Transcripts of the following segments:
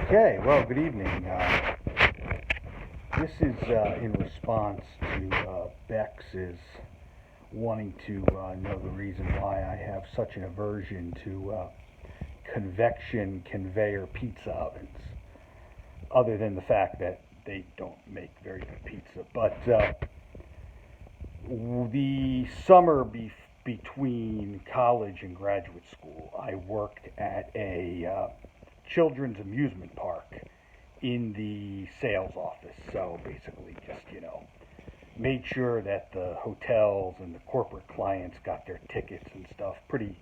Okay, well, good evening. This is in response to Bex's wanting to know the reason why I have such an aversion to convection conveyor pizza ovens, other than the fact that they don't make very good pizza. But the summer between college and graduate school, I worked at a children's amusement park in the sales office. So basically, just made sure that the hotels and the corporate clients got their tickets and stuff. Pretty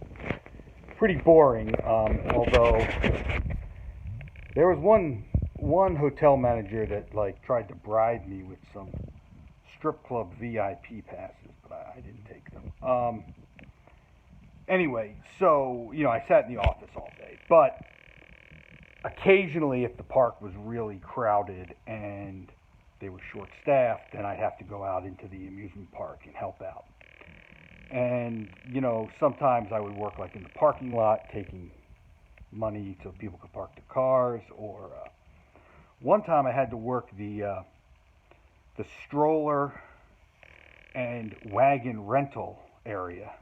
boring. Although there was one hotel manager that tried to bribe me with some strip club VIP passes, but I didn't take them. Anyway, so I sat in the office all day, but occasionally, if the park was really crowded and they were short-staffed, then I'd have to go out into the amusement park and help out. And sometimes I would work in the parking lot, taking money so people could park their cars. Or one time I had to work the stroller and wagon rental area.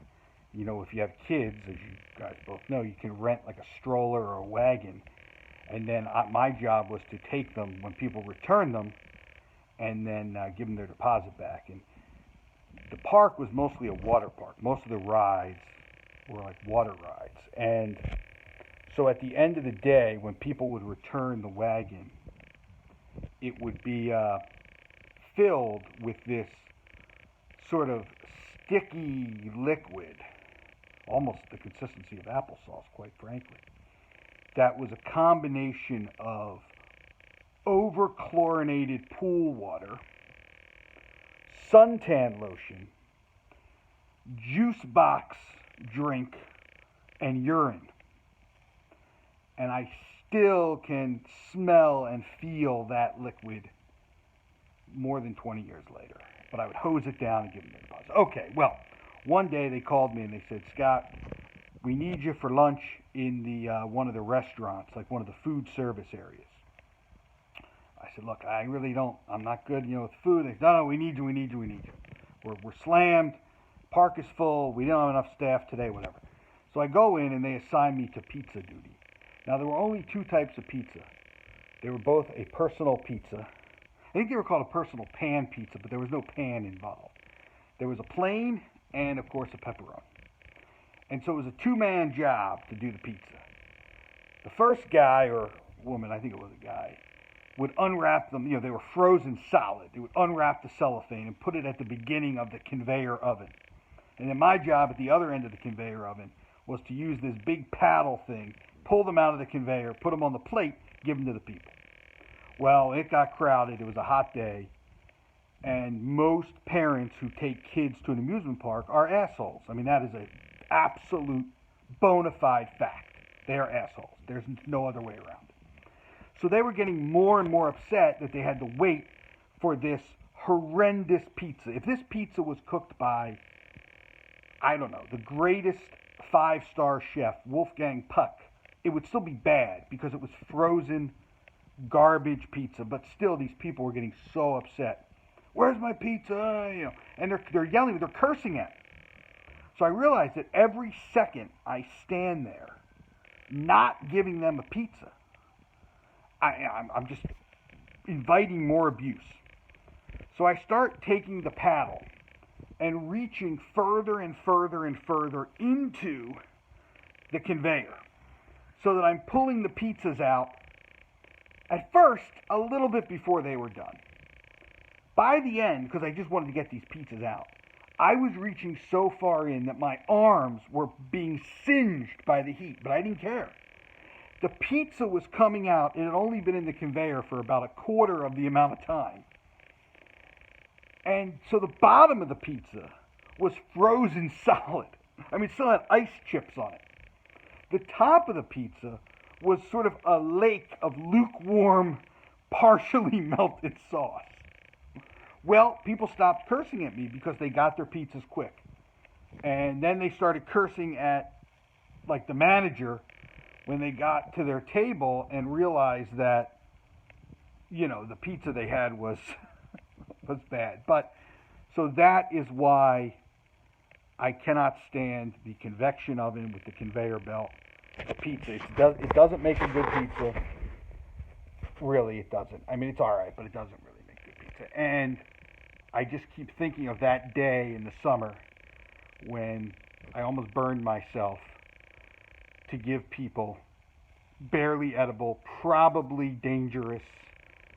If you have kids, as you guys both know, you can rent a stroller or a wagon. And then my job was to take them when people return them and then give them their deposit back. And the park was mostly a water park. Most of the rides were water rides. And so at the end of the day, when people would return the wagon, it would be filled with this sort of sticky liquid, almost the consistency of applesauce, quite frankly. That was a combination of over-chlorinated pool water, suntan lotion, juice box drink, and urine. And I still can smell and feel that liquid more than 20 years later. But I would hose it down and give them their deposit. Okay, well, one day they called me and they said, "Scott, we need you for lunch in the one of the restaurants, one of the food service areas." I said, "Look, I'm not good, with food." They said, "No, we need you. We're slammed. Park is full. We don't have enough staff today, whatever." So I go in and they assign me to pizza duty. Now, there were only two types of pizza. They were both a personal pizza. I think they were called a personal pan pizza, but there was no pan involved. There was a plain and, of course, a pepperoni. And so it was a two-man job to do the pizza. The first guy, or woman, I think it was a guy, would unwrap them. They were frozen solid. They would unwrap the cellophane and put it at the beginning of the conveyor oven. And then my job at the other end of the conveyor oven was to use this big paddle thing, pull them out of the conveyor, put them on the plate, give them to the people. Well, it got crowded. It was a hot day. And most parents who take kids to an amusement park are assholes. I mean, that is an absolute bona fide fact. They are assholes. There's no other way around it. So they were getting more and more upset that they had to wait for this horrendous pizza. If this pizza was cooked by, I don't know, the greatest five-star chef, Wolfgang Puck, it would still be bad because it was frozen garbage pizza. But still, these people were getting so upset. "Where's my pizza?" And they're yelling, they're cursing at me. So I realized that every second I stand there not giving them a pizza, I'm just inviting more abuse. So I start taking the paddle and reaching further and further and further into the conveyor so that I'm pulling the pizzas out, at first, a little bit before they were done. By the end, because I just wanted to get these pizzas out, I was reaching so far in that my arms were being singed by the heat, but I didn't care. The pizza was coming out. It had only been in the conveyor for about a quarter of the amount of time. And so the bottom of the pizza was frozen solid. I mean, it still had ice chips on it. The top of the pizza was sort of a lake of lukewarm, partially melted sauce. Well, people stopped cursing at me because they got their pizzas quick. And then they started cursing at, the manager when they got to their table and realized that, the pizza they had was was bad. But so that is why I cannot stand the convection oven with the conveyor belt. The pizza, it doesn't make a good pizza. Really, it doesn't. I mean, it's all right, but it doesn't really make good pizza. And I just keep thinking of that day in the summer when I almost burned myself to give people barely edible, probably dangerous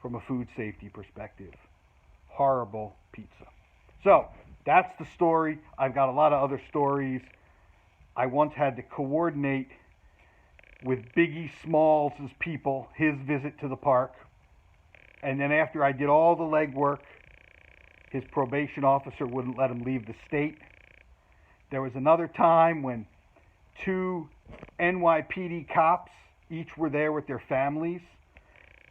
from a food safety perspective, horrible pizza. So that's the story. I've got a lot of other stories. I once had to coordinate with Biggie Smalls' people his visit to the park. And then after I did all the legwork, his probation officer wouldn't let him leave the state. There was another time when 2 NYPD cops each were there with their families,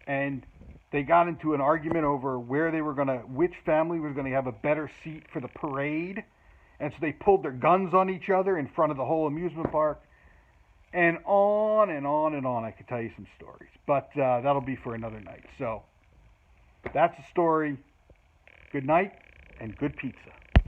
and they got into an argument over which family was going to have a better seat for the parade. And so they pulled their guns on each other in front of the whole amusement park. And on and on and on. I could tell you some stories, but that'll be for another night. So that's the story. Good night and good pizza.